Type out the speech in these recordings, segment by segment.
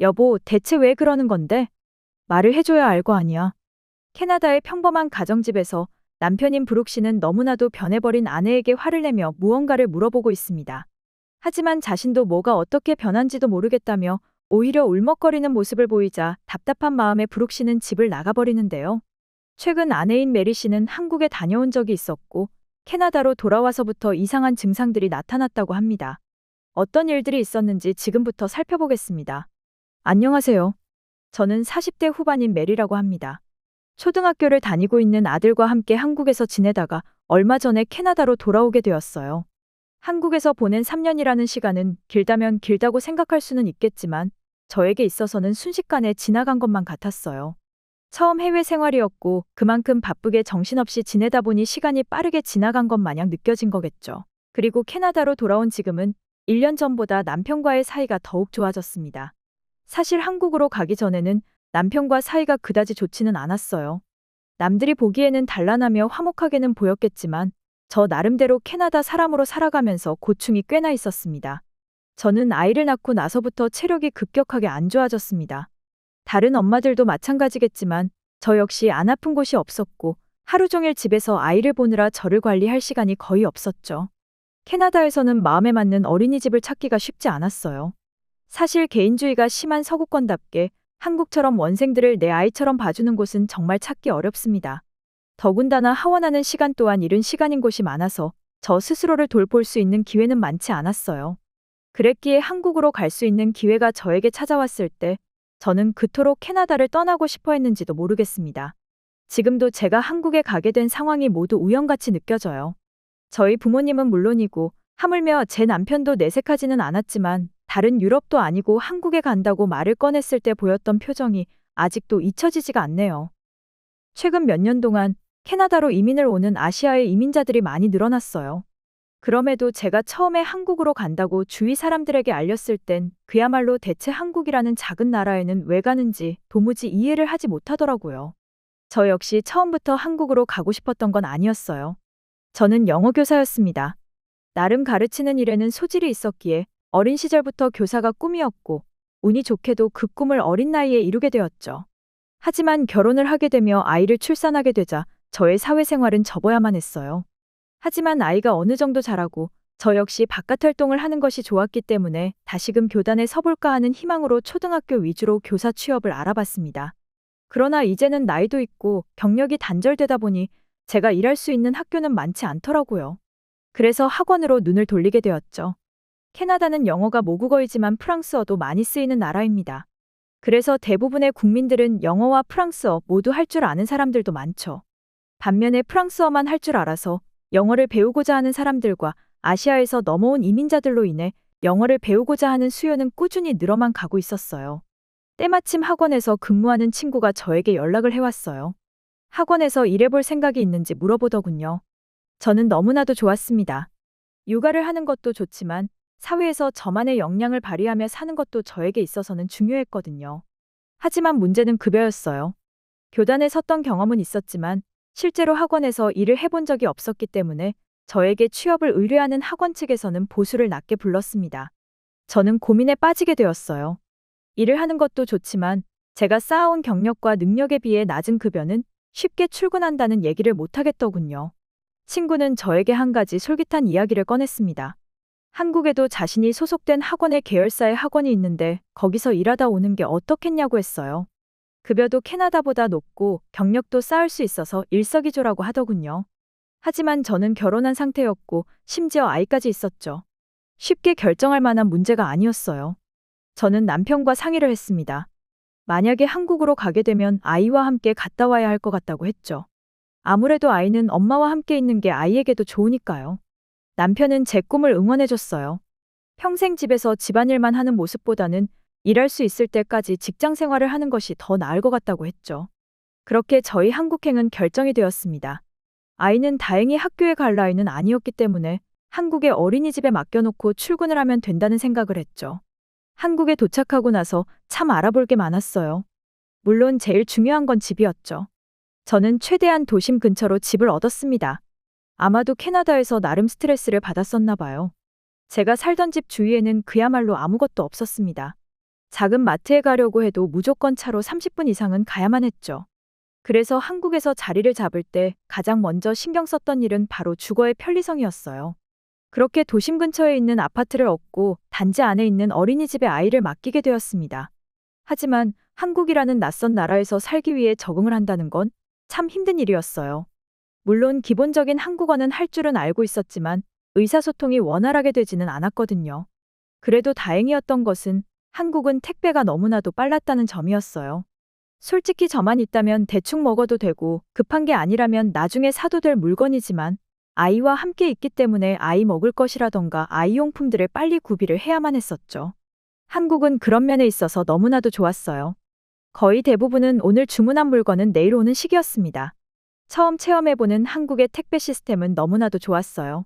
여보, 대체 왜 그러는 건데? 말을 해줘야 알 거 아니야. 캐나다의 평범한 가정집에서 남편인 브룩 씨는 너무나도 변해버린 아내에게 화를 내며 무언가를 물어보고 있습니다. 하지만 자신도 뭐가 어떻게 변한지도 모르겠다며 오히려 울먹거리는 모습을 보이자 답답한 마음에 브룩 씨는 집을 나가버리는데요. 최근 아내인 메리 씨는 한국에 다녀온 적이 있었고 캐나다로 돌아와서부터 이상한 증상들이 나타났다고 합니다. 어떤 일들이 있었는지 지금부터 살펴보겠습니다. 안녕하세요. 저는 40대 후반인 메리라고 합니다. 초등학교를 다니고 있는 아들과 함께 한국에서 지내다가 얼마 전에 캐나다로 돌아오게 되었어요. 한국에서 보낸 3년이라는 시간은 길다면 길다고 생각할 수는 있겠지만 저에게 있어서는 순식간에 지나간 것만 같았어요. 처음 해외 생활이었고 그만큼 바쁘게 정신없이 지내다 보니 시간이 빠르게 지나간 것 마냥 느껴진 거겠죠. 그리고 캐나다로 돌아온 지금은 1년 전보다 남편과의 사이가 더욱 좋아졌습니다. 사실 한국으로 가기 전에는 남편과 사이가 그다지 좋지는 않았어요. 남들이 보기에는 단란하며 화목하게는 보였겠지만 저 나름대로 캐나다 사람으로 살아가면서 고충이 꽤나 있었습니다. 저는 아이를 낳고 나서부터 체력이 급격하게 안 좋아졌습니다. 다른 엄마들도 마찬가지겠지만 저 역시 안 아픈 곳이 없었고 하루 종일 집에서 아이를 보느라 저를 관리할 시간이 거의 없었죠. 캐나다에서는 마음에 맞는 어린이집을 찾기가 쉽지 않았어요. 사실 개인주의가 심한 서구권답게 한국처럼 원생들을 내 아이처럼 봐주는 곳은 정말 찾기 어렵습니다. 더군다나 하원하는 시간 또한 이른 시간인 곳이 많아서 저 스스로를 돌볼 수 있는 기회는 많지 않았어요. 그랬기에 한국으로 갈 수 있는 기회가 저에게 찾아왔을 때 저는 그토록 캐나다를 떠나고 싶어 했는지도 모르겠습니다. 지금도 제가 한국에 가게 된 상황이 모두 우연같이 느껴져요. 저희 부모님은 물론이고 하물며 제 남편도 내색하지는 않았지만 다른 유럽도 아니고 한국에 간다고 말을 꺼냈을 때 보였던 표정이 아직도 잊혀지지가 않네요. 최근 몇 년 동안 캐나다로 이민을 오는 아시아의 이민자들이 많이 늘어났어요. 그럼에도 제가 처음에 한국으로 간다고 주위 사람들에게 알렸을 땐 그야말로 대체 한국이라는 작은 나라에는 왜 가는지 도무지 이해를 하지 못하더라고요. 저 역시 처음부터 한국으로 가고 싶었던 건 아니었어요. 저는 영어 교사였습니다. 나름 가르치는 일에는 소질이 있었기에 어린 시절부터 교사가 꿈이었고 운이 좋게도 그 꿈을 어린 나이에 이루게 되었죠. 하지만 결혼을 하게 되며 아이를 출산하게 되자 저의 사회생활은 접어야만 했어요. 하지만 아이가 어느 정도 자라고 저 역시 바깥 활동을 하는 것이 좋았기 때문에 다시금 교단에 서볼까 하는 희망으로 초등학교 위주로 교사 취업을 알아봤습니다. 그러나 이제는 나이도 있고 경력이 단절되다 보니 제가 일할 수 있는 학교는 많지 않더라고요. 그래서 학원으로 눈을 돌리게 되었죠. 캐나다는 영어가 모국어이지만 프랑스어도 많이 쓰이는 나라입니다. 그래서 대부분의 국민들은 영어와 프랑스어 모두 할 줄 아는 사람들도 많죠. 반면에 프랑스어만 할 줄 알아서 영어를 배우고자 하는 사람들과 아시아에서 넘어온 이민자들로 인해 영어를 배우고자 하는 수요는 꾸준히 늘어만 가고 있었어요. 때마침 학원에서 근무하는 친구가 저에게 연락을 해왔어요. 학원에서 일해볼 생각이 있는지 물어보더군요. 저는 너무나도 좋았습니다. 육아를 하는 것도 좋지만 사회에서 저만의 역량을 발휘하며 사는 것도 저에게 있어서는 중요했거든요. 하지만 문제는 급여였어요. 교단에 섰던 경험은 있었지만 실제로 학원에서 일을 해본 적이 없었기 때문에 저에게 취업을 의뢰하는 학원 측에서는 보수를 낮게 불렀습니다. 저는 고민에 빠지게 되었어요. 일을 하는 것도 좋지만 제가 쌓아온 경력과 능력에 비해 낮은 급여는 쉽게 출근한다는 얘기를 못하겠더군요. 친구는 저에게 한 가지 솔깃한 이야기를 꺼냈습니다. 한국에도 자신이 소속된 학원의 계열사의 학원이 있는데 거기서 일하다 오는 게 어떻겠냐고 했어요. 급여도 캐나다보다 높고 경력도 쌓을 수 있어서 일석이조라고 하더군요. 하지만 저는 결혼한 상태였고 심지어 아이까지 있었죠. 쉽게 결정할 만한 문제가 아니었어요. 저는 남편과 상의를 했습니다. 만약에 한국으로 가게 되면 아이와 함께 갔다 와야 할 것 같다고 했죠. 아무래도 아이는 엄마와 함께 있는 게 아이에게도 좋으니까요. 남편은 제 꿈을 응원해줬어요. 평생 집에서 집안일만 하는 모습보다는 일할 수 있을 때까지 직장 생활을 하는 것이 더 나을 것 같다고 했죠. 그렇게 저희 한국행은 결정이 되었습니다. 아이는 다행히 학교에 갈 나이는 아니었기 때문에 한국의 어린이집에 맡겨놓고 출근을 하면 된다는 생각을 했죠. 한국에 도착하고 나서 참 알아볼 게 많았어요. 물론 제일 중요한 건 집이었죠. 저는 최대한 도심 근처로 집을 얻었습니다. 아마도 캐나다에서 나름 스트레스를 받았었나 봐요. 제가 살던 집 주위에는 그야말로 아무것도 없었습니다. 작은 마트에 가려고 해도 무조건 차로 30분 이상은 가야만 했죠. 그래서 한국에서 자리를 잡을 때 가장 먼저 신경 썼던 일은 바로 주거의 편리성이었어요. 그렇게 도심 근처에 있는 아파트를 얻고 단지 안에 있는 어린이집에 아이를 맡기게 되었습니다. 하지만 한국이라는 낯선 나라에서 살기 위해 적응을 한다는 건 참 힘든 일이었어요. 물론 기본적인 한국어는 할 줄은 알고 있었지만 의사소통이 원활하게 되지는 않았거든요. 그래도 다행이었던 것은 한국은 택배가 너무나도 빨랐다는 점이었어요. 솔직히 저만 있다면 대충 먹어도 되고 급한 게 아니라면 나중에 사도 될 물건이지만 아이와 함께 있기 때문에 아이 먹을 것이라던가 아이용품들을 빨리 구비를 해야만 했었죠. 한국은 그런 면에 있어서 너무나도 좋았어요. 거의 대부분은 오늘 주문한 물건은 내일 오는 식이었습니다. 처음 체험해보는 한국의 택배 시스템은 너무나도 좋았어요.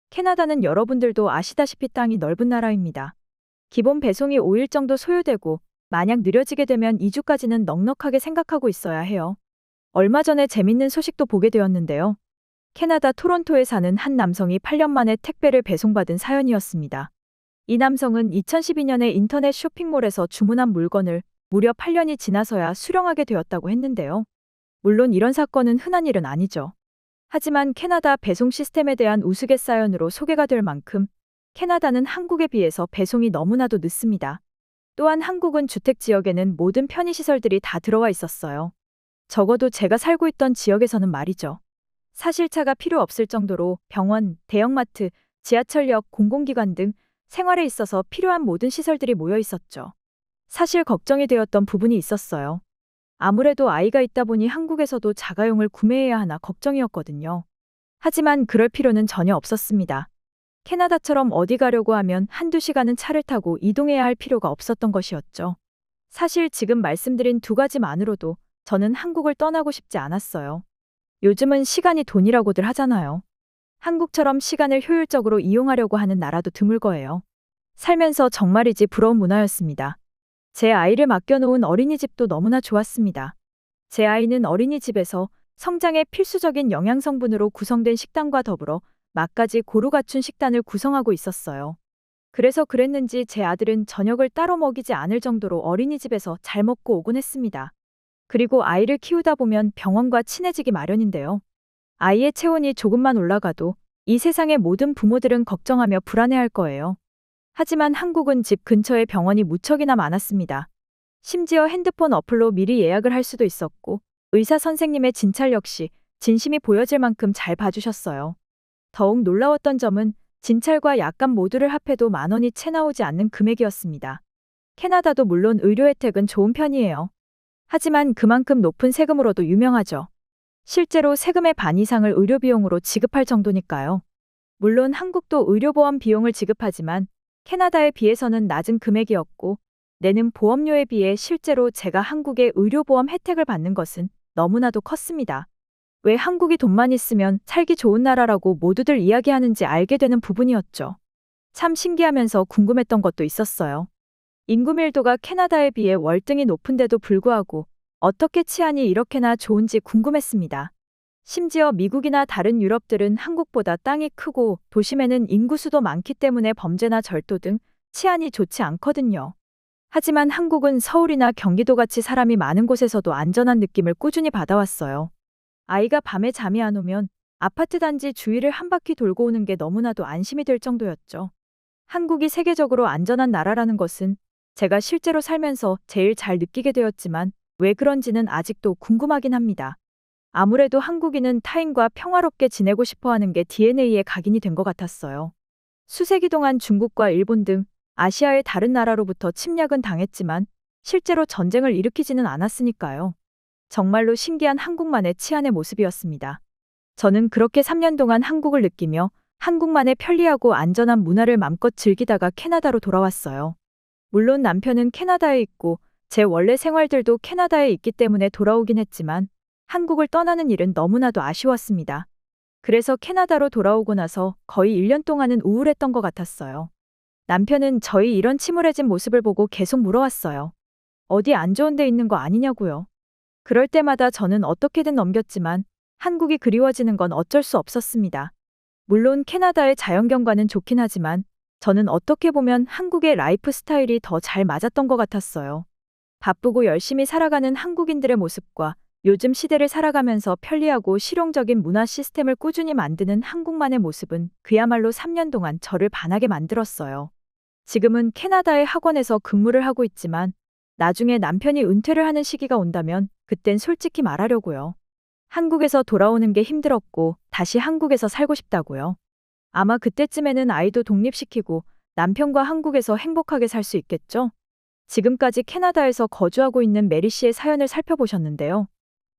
캐나다는 여러분들도 아시다시피 땅이 넓은 나라입니다. 기본 배송이 5일 정도 소요되고 만약 느려지게 되면 2주까지는 넉넉하게 생각하고 있어야 해요. 얼마 전에 재밌는 소식도 보게 되었는데요. 캐나다 토론토에 사는 한 남성이 8년 만에 택배를 배송받은 사연이었습니다. 이 남성은 2012년에 인터넷 쇼핑몰에서 주문한 물건을 무려 8년이 지나서야 수령하게 되었다고 했는데요. 물론 이런 사건은 흔한 일은 아니죠. 하지만 캐나다 배송 시스템에 대한 우스갯사연으로 소개가 될 만큼 캐나다는 한국에 비해서 배송이 너무나도 늦습니다. 또한 한국은 주택 지역에는 모든 편의시설들이 다 들어와 있었어요. 적어도 제가 살고 있던 지역에서는 말이죠. 사실 차가 필요 없을 정도로 병원, 대형마트, 지하철역, 공공기관 등 생활에 있어서 필요한 모든 시설들이 모여 있었죠. 사실 걱정이 되었던 부분이 있었어요. 아무래도 아이가 있다 보니 한국에서도 자가용을 구매해야 하나 걱정이었거든요. 하지만 그럴 필요는 전혀 없었습니다. 캐나다처럼 어디 가려고 하면 한두 시간은 차를 타고 이동해야 할 필요가 없었던 것이었죠. 사실 지금 말씀드린 두 가지만으로도 저는 한국을 떠나고 싶지 않았어요. 요즘은 시간이 돈이라고들 하잖아요. 한국처럼 시간을 효율적으로 이용하려고 하는 나라도 드물 거예요. 살면서 정말이지 부러운 문화였습니다. 제 아이를 맡겨놓은 어린이집도 너무나 좋았습니다. 제 아이는 어린이집에서 성장에 필수적인 영양성분으로 구성된 식단과 더불어 맛까지 고루 갖춘 식단을 구성하고 있었어요. 그래서 그랬는지 제 아들은 저녁을 따로 먹이지 않을 정도로 어린이집에서 잘 먹고 오곤 했습니다. 그리고 아이를 키우다 보면 병원과 친해지기 마련인데요. 아이의 체온이 조금만 올라가도 이 세상의 모든 부모들은 걱정하며 불안해할 거예요. 하지만 한국은 집 근처에 병원이 무척이나 많았습니다. 심지어 핸드폰 어플로 미리 예약을 할 수도 있었고 의사 선생님의 진찰 역시 진심이 보여질 만큼 잘 봐주셨어요. 더욱 놀라웠던 점은 진찰과 약값 모두를 합해도 10,000원이 채 나오지 않는 금액이었습니다. 캐나다도 물론 의료 혜택은 좋은 편이에요. 하지만 그만큼 높은 세금으로도 유명하죠. 실제로 세금의 반 이상을 의료비용으로 지급할 정도니까요. 물론 한국도 의료보험 비용을 지급하지만 캐나다에 비해서는 낮은 금액이었고 내는 보험료에 비해 실제로 제가 한국의 의료보험 혜택을 받는 것은 너무나도 컸습니다. 왜 한국이 돈만 있으면 살기 좋은 나라라고 모두들 이야기하는지 알게 되는 부분이었죠. 참 신기하면서 궁금했던 것도 있었어요. 인구 밀도가 캐나다에 비해 월등히 높은데도 불구하고 어떻게 치안이 이렇게나 좋은지 궁금했습니다. 심지어 미국이나 다른 유럽들은 한국보다 땅이 크고 도심에는 인구수도 많기 때문에 범죄나 절도 등 치안이 좋지 않거든요. 하지만 한국은 서울이나 경기도 같이 사람이 많은 곳에서도 안전한 느낌을 꾸준히 받아왔어요. 아이가 밤에 잠이 안 오면 아파트 단지 주위를 한 바퀴 돌고 오는 게 너무나도 안심이 될 정도였죠. 한국이 세계적으로 안전한 나라라는 것은 제가 실제로 살면서 제일 잘 느끼게 되었지만 왜 그런지는 아직도 궁금하긴 합니다. 아무래도 한국인은 타인과 평화롭게 지내고 싶어하는 게 DNA에 각인이 된 것 같았어요. 수세기 동안 중국과 일본 등 아시아의 다른 나라로부터 침략은 당했지만 실제로 전쟁을 일으키지는 않았으니까요. 정말로 신기한 한국만의 치안의 모습이었습니다. 저는 그렇게 3년 동안 한국을 느끼며 한국만의 편리하고 안전한 문화를 맘껏 즐기다가 캐나다로 돌아왔어요. 물론 남편은 캐나다에 있고 제 원래 생활들도 캐나다에 있기 때문에 돌아오긴 했지만 한국을 떠나는 일은 너무나도 아쉬웠습니다. 그래서 캐나다로 돌아오고 나서 거의 1년 동안은 우울했던 것 같았어요. 남편은 저희 이런 침울해진 모습을 보고 계속 물어왔어요. 어디 안 좋은 데 있는 거 아니냐고요. 그럴 때마다 저는 어떻게든 넘겼지만 한국이 그리워지는 건 어쩔 수 없었습니다. 물론 캐나다의 자연경관은 좋긴 하지만 저는 어떻게 보면 한국의 라이프 스타일이 더 잘 맞았던 것 같았어요. 바쁘고 열심히 살아가는 한국인들의 모습과 요즘 시대를 살아가면서 편리하고 실용적인 문화 시스템을 꾸준히 만드는 한국만의 모습은 그야말로 3년 동안 저를 반하게 만들었어요. 지금은 캐나다의 학원에서 근무를 하고 있지만 나중에 남편이 은퇴를 하는 시기가 온다면 그땐 솔직히 말하려고요. 한국에서 돌아오는 게 힘들었고 다시 한국에서 살고 싶다고요. 아마 그때쯤에는 아이도 독립시키고 남편과 한국에서 행복하게 살 수 있겠죠? 지금까지 캐나다에서 거주하고 있는 메리 씨의 사연을 살펴보셨는데요.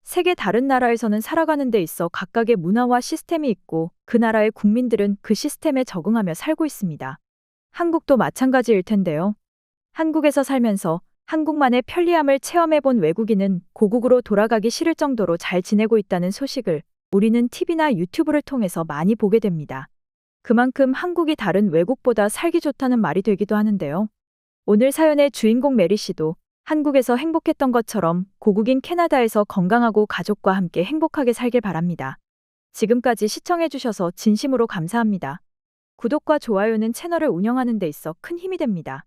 세계 다른 나라에서는 살아가는 데 있어 각각의 문화와 시스템이 있고 그 나라의 국민들은 그 시스템에 적응하며 살고 있습니다. 한국도 마찬가지일 텐데요. 한국에서 살면서 한국만의 편리함을 체험해본 외국인은 고국으로 돌아가기 싫을 정도로 잘 지내고 있다는 소식을 우리는 TV나 유튜브를 통해서 많이 보게 됩니다. 그만큼 한국이 다른 외국보다 살기 좋다는 말이 되기도 하는데요. 오늘 사연의 주인공 메리 씨도 한국에서 행복했던 것처럼 고국인 캐나다에서 건강하고 가족과 함께 행복하게 살길 바랍니다. 지금까지 시청해주셔서 진심으로 감사합니다. 구독과 좋아요는 채널을 운영하는 데 있어 큰 힘이 됩니다.